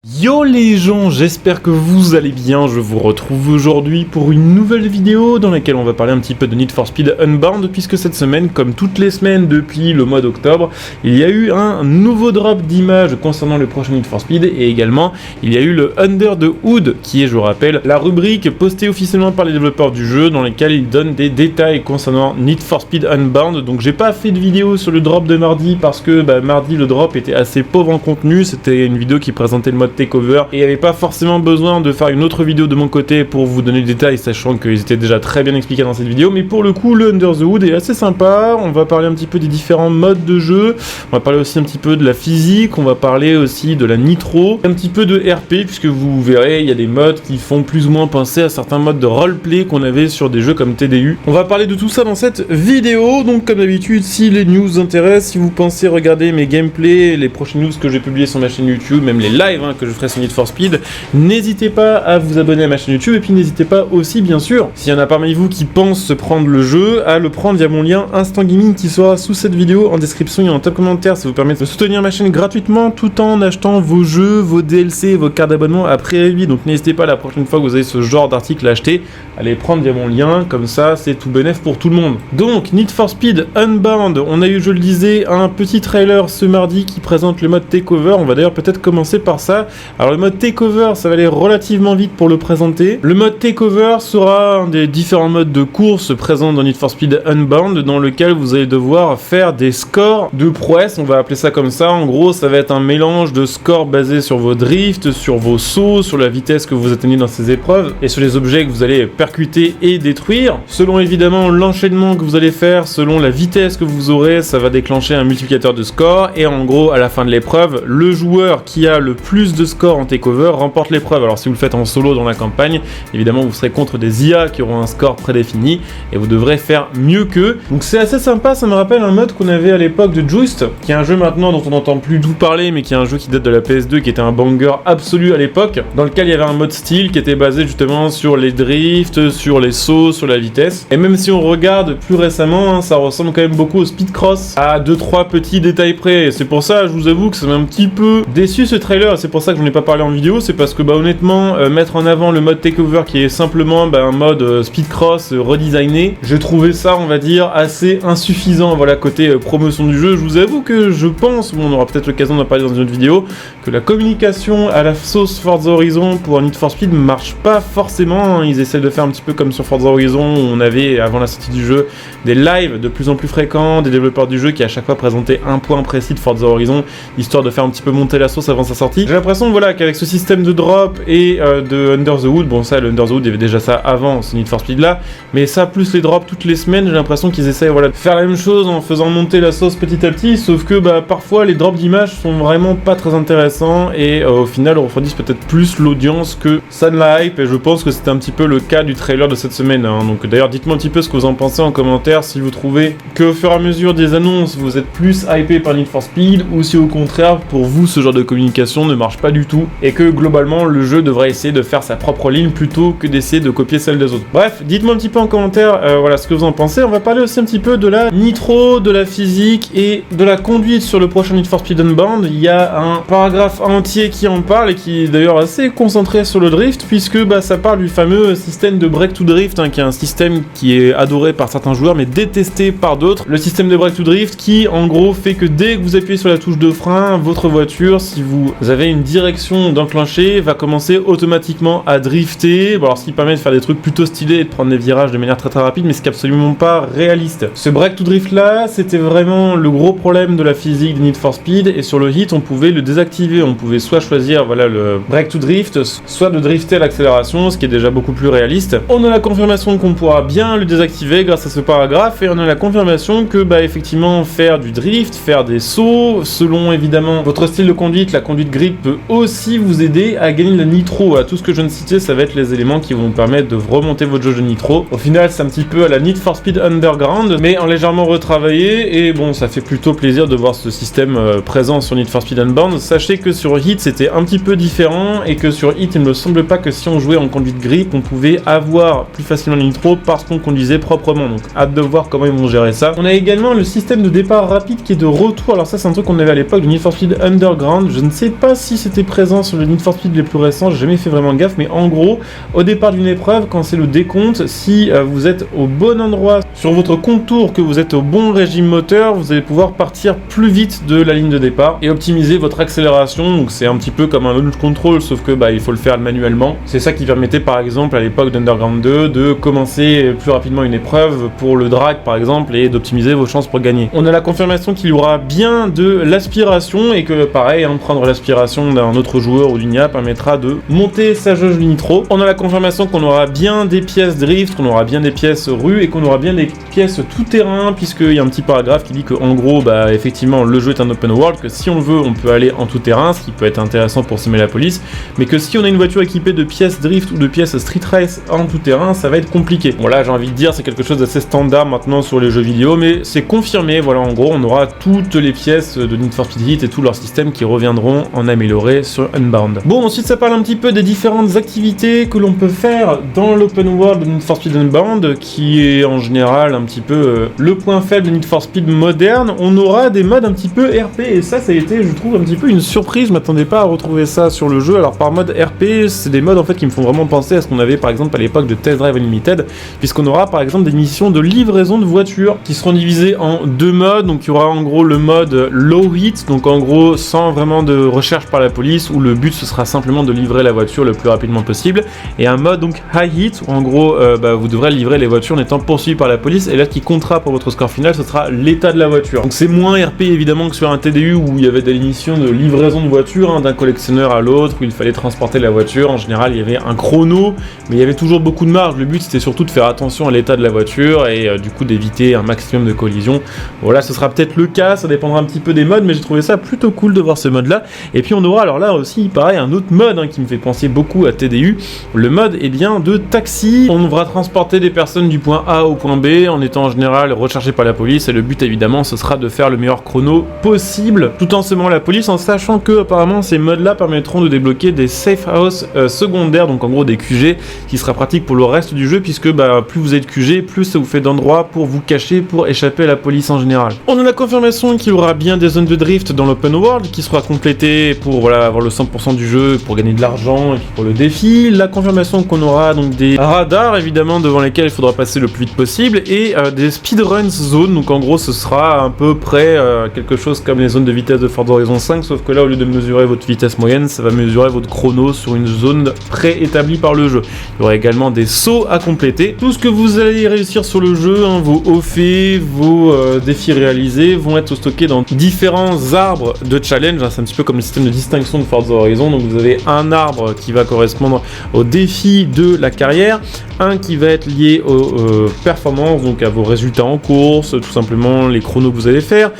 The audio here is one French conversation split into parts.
Yo les gens, j'espère que vous allez bien, je vous retrouve aujourd'hui pour une nouvelle vidéo dans laquelle on va parler un petit peu de Need for Speed Unbound, puisque cette semaine, comme toutes les semaines depuis le mois d'octobre, il y a eu un nouveau drop d'images concernant le prochain Need for Speed, et également il y a eu le Under the Hood, qui est, je vous rappelle, la rubrique postée officiellement par les développeurs du jeu, dans laquelle ils donnent des détails concernant Need for Speed Unbound. Donc j'ai pas fait de vidéo sur le drop de mardi, parce que mardi le drop était assez pauvre en contenu, c'était une vidéo qui présentait le mode takeover et il n'y avait pas forcément besoin de faire une autre vidéo de mon côté pour vous donner des détails, sachant qu'ils étaient déjà très bien expliqués dans cette vidéo. Mais pour le coup, le Under the Hood est assez sympa. On va parler un petit peu des différents modes de jeu, on va parler aussi un petit peu de la physique, on va parler aussi de la nitro, un petit peu de RP, puisque vous verrez, il y a des modes qui font plus ou moins penser à certains modes de roleplay qu'on avait sur des jeux comme TDU. On va parler de tout ça dans cette vidéo. Donc comme d'habitude, si les news vous intéressent, si vous pensez regarder mes gameplays, les prochaines news que je vais publier sur ma chaîne YouTube, même les lives que je ferai sur Need for Speed, n'hésitez pas à vous abonner à ma chaîne YouTube, et puis n'hésitez pas aussi, bien sûr, s'il y en a parmi vous qui pensent se prendre le jeu, à le prendre via mon lien Instant Gaming qui sera sous cette vidéo en description et en top commentaire. Ça vous permet de soutenir ma chaîne gratuitement tout en achetant vos jeux, vos DLC, vos cartes d'abonnement à prix réduit. Donc n'hésitez pas, la prochaine fois que vous avez ce genre d'article à acheter, à les prendre via mon lien, comme ça c'est tout bénef pour tout le monde. Donc Need for Speed Unbound, on a eu, je le disais, un petit trailer ce mardi qui présente le mode takeover. On va d'ailleurs peut-être commencer par ça. Alors le mode takeover, ça va aller relativement vite pour le présenter. Le mode takeover sera un des différents modes de course présents dans Need for Speed Unbound, dans lequel vous allez devoir faire des scores de prouesse, on va appeler ça comme ça. En gros, ça va être un mélange de scores basés sur vos drifts, sur vos sauts, sur la vitesse que vous atteignez dans ces épreuves, et sur les objets que vous allez percuter et détruire. Selon évidemment l'enchaînement que vous allez faire, selon la vitesse que vous aurez, ça va déclencher un multiplicateur de score, et en gros, à la fin de l'épreuve, le joueur qui a le plus de scores en takeover remporte l'épreuve. Alors si vous le faites en solo dans la campagne, évidemment vous serez contre des IA qui auront un score prédéfini et vous devrez faire mieux qu'eux. Donc c'est assez sympa, ça me rappelle un mode qu'on avait à l'époque de Juiced, qui est un jeu maintenant dont on n'entend plus tout parler, mais qui est un jeu qui date de la PS2, qui était un banger absolu à l'époque, dans lequel il y avait un mode style qui était basé justement sur les drifts, sur les sauts, sur la vitesse. Et même si on regarde plus récemment, ça ressemble quand même beaucoup au Speedcross, à 2-3 petits détails près. Et c'est pour ça, je vous avoue que ça m'a un petit peu déçu ce trailer, c'est pour ça que je n'en ai pas parlé en vidéo, c'est parce que honnêtement, mettre en avant le mode takeover qui est simplement un mode speedcross redesigné, j'ai trouvé ça, on va dire, assez insuffisant. Voilà, côté promotion du jeu, je vous avoue que je pense, on aura peut-être l'occasion d'en parler dans une autre vidéo, que la communication à la sauce Forza Horizon pour Need for Speed marche pas forcément. Ils essaient de faire un petit peu comme sur Forza Horizon, où on avait, avant la sortie du jeu, des lives de plus en plus fréquents, des développeurs du jeu qui à chaque fois présentaient un point précis de Forza Horizon, histoire de faire un petit peu monter la sauce avant sa sortie. J'ai l'impression, voilà, qu'avec ce système de drop et de Under the Hood, bon ça, le Under the Hood, il y avait déjà ça avant ce Need for Speed là, mais ça plus les drops toutes les semaines, j'ai l'impression qu'ils essayent, voilà, de faire la même chose en faisant monter la sauce petit à petit, sauf que parfois les drops d'images sont vraiment pas très intéressants et au final refroidissent peut-être plus l'audience que ça ne la hype, et je pense que c'était un petit peu le cas du trailer de cette semaine, Donc d'ailleurs dites-moi un petit peu ce que vous en pensez en commentaire, si vous trouvez que au fur et à mesure des annonces vous êtes plus hypé par Need for Speed, ou si au contraire pour vous ce genre de communication ne marche pas du tout et que globalement le jeu devrait essayer de faire sa propre ligne plutôt que d'essayer de copier celle des autres. Bref, dites-moi un petit peu en commentaire voilà ce que vous en pensez. On va parler aussi un petit peu de la nitro, de la physique et de la conduite sur le prochain Need for Speed Unbound. Il y a un paragraphe entier qui en parle et qui est d'ailleurs assez concentré sur le drift, puisque ça parle du fameux système de break to drift, qui est un système qui est adoré par certains joueurs mais détesté par d'autres. Le système de break to drift qui en gros fait que dès que vous appuyez sur la touche de frein, votre voiture, si vous avez une direction d'enclencher, va commencer automatiquement à drifter, alors ce qui permet de faire des trucs plutôt stylés et de prendre des virages de manière très très rapide, mais ce qui est absolument pas réaliste. Ce break to drift là, c'était vraiment le gros problème de la physique de Need for Speed, et sur le hit on pouvait le désactiver, on pouvait soit choisir le break to drift, soit de drifter à l'accélération, ce qui est déjà beaucoup plus réaliste. On a la confirmation qu'on pourra bien le désactiver grâce à ce paragraphe, et on a la confirmation que effectivement faire du drift, faire des sauts, selon évidemment votre style de conduite, la conduite grip peut aussi vous aider à gagner de la nitro. Tout ce que je viens de citer, ça va être les éléments qui vont vous permettre de remonter votre jauge de nitro. Au final, c'est un petit peu à la Need for Speed Underground, mais en légèrement retravaillé, et bon, ça fait plutôt plaisir de voir ce système présent sur Need for Speed Unbound. Sachez que sur Hit, c'était un petit peu différent, et que sur Hit, il ne me semble pas que si on jouait en conduite grip, on pouvait avoir plus facilement la nitro parce qu'on conduisait proprement. Donc, hâte de voir comment ils vont gérer ça. On a également le système de départ rapide qui est de retour. Alors ça, c'est un truc qu'on avait à l'époque de Need for Speed Underground. Je ne sais pas si c'était présent sur le Need for Speed les plus récents, j'ai jamais fait vraiment gaffe, mais en gros, au départ d'une épreuve, quand c'est le décompte, si vous êtes au bon endroit sur votre contour, que vous êtes au bon régime moteur, vous allez pouvoir partir plus vite de la ligne de départ et optimiser votre accélération. Donc c'est un petit peu comme un launch control, sauf que il faut le faire manuellement. C'est ça qui permettait par exemple à l'époque d'Underground 2 de commencer plus rapidement une épreuve pour le drag par exemple et d'optimiser vos chances pour gagner. On a la confirmation qu'il y aura bien de l'aspiration et que pareil, prendre l'aspiration d'un autre joueur ou d'une IA permettra de monter sa jauge du nitro. On a la confirmation qu'on aura bien des pièces drift, qu'on aura bien des pièces rue et qu'on aura bien des pièces tout terrain, puisqu'il y a un petit paragraphe qui dit que en gros effectivement le jeu est un open world, que si on veut on peut aller en tout terrain, ce qui peut être intéressant pour semer la police, mais que si on a une voiture équipée de pièces drift ou de pièces street race en tout terrain, ça va être compliqué. Bon là j'ai envie de dire c'est quelque chose d'assez standard maintenant sur les jeux vidéo, mais c'est confirmé, voilà, en gros on aura toutes les pièces de Need for Speed Heat et tout leur système qui reviendront en amélioré sur Unbound. Bon, ensuite ça parle un petit peu des différentes activités que l'on peut faire dans l'open world de Need for Speed Unbound, qui est en général un petit peu le point faible de Need for Speed moderne. On aura des modes un petit peu RP, et ça a été, je trouve, un petit peu une surprise. Je m'attendais pas à retrouver ça sur le jeu. Alors par mode RP, c'est des modes en fait qui me font vraiment penser à ce qu'on avait par exemple à l'époque de Test Drive Unlimited, puisqu'on aura par exemple des missions de livraison de voitures qui seront divisées en deux modes. Donc il y aura en gros le mode low hit, donc en gros sans vraiment de recherche par la police, où le but ce sera simplement de livrer la voiture le plus rapidement possible, et un mode donc high hit où en gros vous devrez livrer les voitures en étant poursuivi par la police, et là ce qui comptera pour votre score final ce sera l'état de la voiture. Donc c'est moins RP évidemment que sur un TDU où il y avait des missions de livraison de voiture d'un collectionneur à l'autre, où il fallait transporter la voiture. En général il y avait un chrono, mais il y avait toujours beaucoup de marge. Le but c'était surtout de faire attention à l'état de la voiture et du coup d'éviter un maximum de collisions. Voilà, ce sera peut-être le cas, ça dépendra un petit peu des modes, mais j'ai trouvé ça plutôt cool de voir ce mode là. Et puis on aura alors là aussi pareil un autre mode qui me fait penser beaucoup à TDU, le mode de taxi. On devra transporter des personnes du point A au point B en étant en général recherché par la police, et le but évidemment ce sera de faire le meilleur chrono possible tout en semant la police, en sachant que apparemment ces modes là permettront de débloquer des safe house secondaires, donc en gros des QG, qui sera pratique pour le reste du jeu, puisque plus vous êtes QG, plus ça vous fait d'endroits pour vous cacher, pour échapper à la police en général. On a la confirmation qu'il y aura bien des zones de drift dans l'open world qui sera complétée pour avoir le 100% du jeu, pour gagner de l'argent et puis pour le défi. La confirmation qu'on aura donc des radars évidemment devant lesquels il faudra passer le plus vite possible, et des speedruns zones, donc en gros ce sera à peu près quelque chose comme les zones de vitesse de Forza Horizon 5, sauf que là au lieu de mesurer votre vitesse moyenne, ça va mesurer votre chrono sur une zone préétablie par le jeu. Il y aura également des sauts à compléter. Tout ce que vous allez réussir sur le jeu, vos hauts faits, vos défis réalisés vont être stockés dans différents arbres de challenge. C'est un petit peu comme le système de distinction de Forza Horizon. Donc vous avez un arbre qui va correspondre au défi de la carrière, un qui va être lié aux performances, donc à vos résultats en course, tout simplement les chronos que vous allez faire,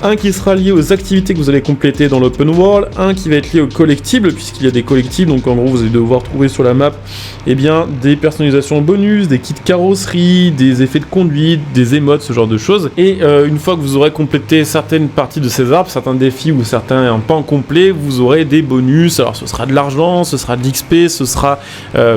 un qui sera lié aux activités que vous allez compléter dans l'open world, un qui va être lié aux collectibles, puisqu'il y a des collectibles, donc en gros vous allez devoir trouver sur la map des personnalisations bonus, des kits carrosserie, des effets de conduite, des émotes, ce genre de choses. Et une fois que vous aurez complété certaines parties de ces arbres, certains défis ou certains pans complets, vous aurez des bonus. Alors ce sera de l'argent, ce sera de l'XP, ce sera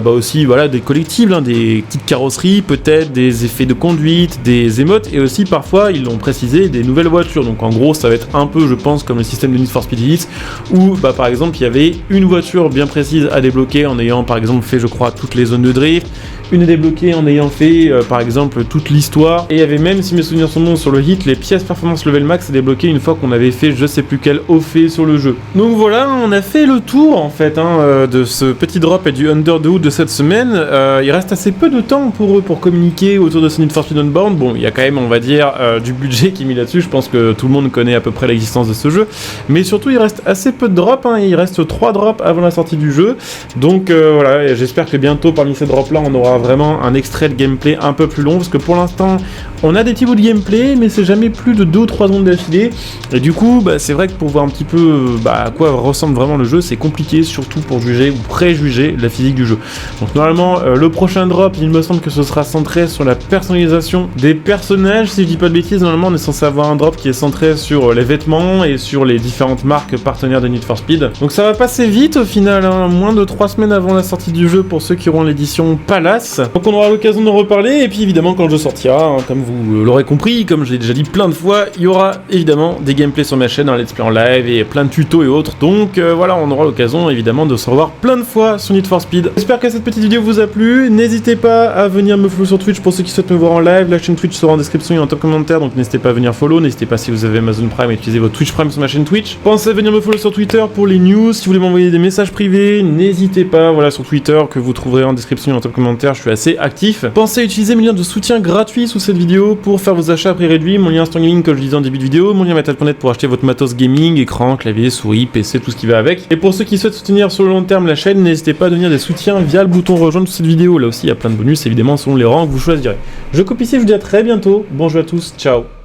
aussi des collectibles, des kits carrosserie, peut-être des effets de conduite, des émotes, et aussi parfois ils l'ont précisé, des nouvelles voitures. Donc en gros ça va être un peu, je pense, comme le système de Need for Speed Heat, où par exemple il y avait une voiture bien précise à débloquer en ayant par exemple fait, je crois, toutes les zones de drift, une est débloquée en ayant fait par exemple toute l'histoire, et il y avait même, si mes souvenirs sont bons, sur le hit, les pièces performance level max à débloquer une fois qu'on avait fait je sais plus quel haut fait sur le jeu. Donc voilà, on a fait le tour en fait de ce petit drop et du Under the Hood de cette semaine. Il reste assez peu de temps pour eux pour communiquer autour de ce Need for Speed Unbound. Bon, il y a quand même, on va dire, du budget qui est mis là-dessus. Je pense que tout le monde connaît à peu près l'existence de ce jeu, mais surtout il reste assez peu de drops, il reste 3 drops avant la sortie du jeu. Donc voilà, j'espère que bientôt parmi ces drops là on aura vraiment un extrait de gameplay un peu plus long, parce que pour l'instant on a des petits bouts de gameplay, mais c'est jamais plus de 2 ou 3 secondes d'affilée, et du coup c'est vrai que pour voir un petit peu à quoi ressemble vraiment le jeu, c'est compliqué, surtout pour juger ou préjuger la physique du jeu. Donc normalement le prochain drop, il me semble que ce sera centré sur la personnalisation des personnages, si je dis pas de bêtises. Normalement on est censé avoir un drop qui est centré sur les vêtements et sur les différentes marques partenaires de Need for Speed. Donc ça va passer vite au final, moins de 3 semaines avant la sortie du jeu pour ceux qui auront l'édition Palace. Donc on aura l'occasion d'en reparler, et puis évidemment quand le jeu sortira, comme vous l'aurez compris, comme je l'ai déjà dit plein de fois, il y aura évidemment des gameplays sur ma chaîne, un let's play en live et plein de tutos et autres. Donc Donc voilà, on aura l'occasion évidemment de se revoir plein de fois sur Need for Speed. J'espère que cette petite vidéo vous a plu. N'hésitez pas à venir me follow sur Twitch pour ceux qui souhaitent me voir en live. La chaîne Twitch sera en description et en top commentaire, donc n'hésitez pas à venir follow. N'hésitez pas, si vous avez Amazon Prime, à utiliser votre Twitch Prime sur ma chaîne Twitch. Pensez à venir me follow sur Twitter pour les news. Si vous voulez m'envoyer des messages privés, n'hésitez pas, voilà, sur Twitter, que vous trouverez en description et en top commentaire. Je suis assez actif. Pensez à utiliser mes liens de soutien gratuits sous cette vidéo pour faire vos achats à prix réduit. Mon lien Instant Gaming, comme je disais en début de vidéo, mon lien Metal.net pour acheter votre matos gaming, écran, clavier, souris, PC, tout ce qui va avec. Et pour ceux qui souhaitent soutenir sur le long terme la chaîne, n'hésitez pas à devenir des soutiens via le bouton rejoindre sous cette vidéo. Là aussi, il y a plein de bonus, évidemment, selon les rangs que vous choisirez. Je coupe ici, je vous dis à très bientôt. Bonjour à tous, ciao.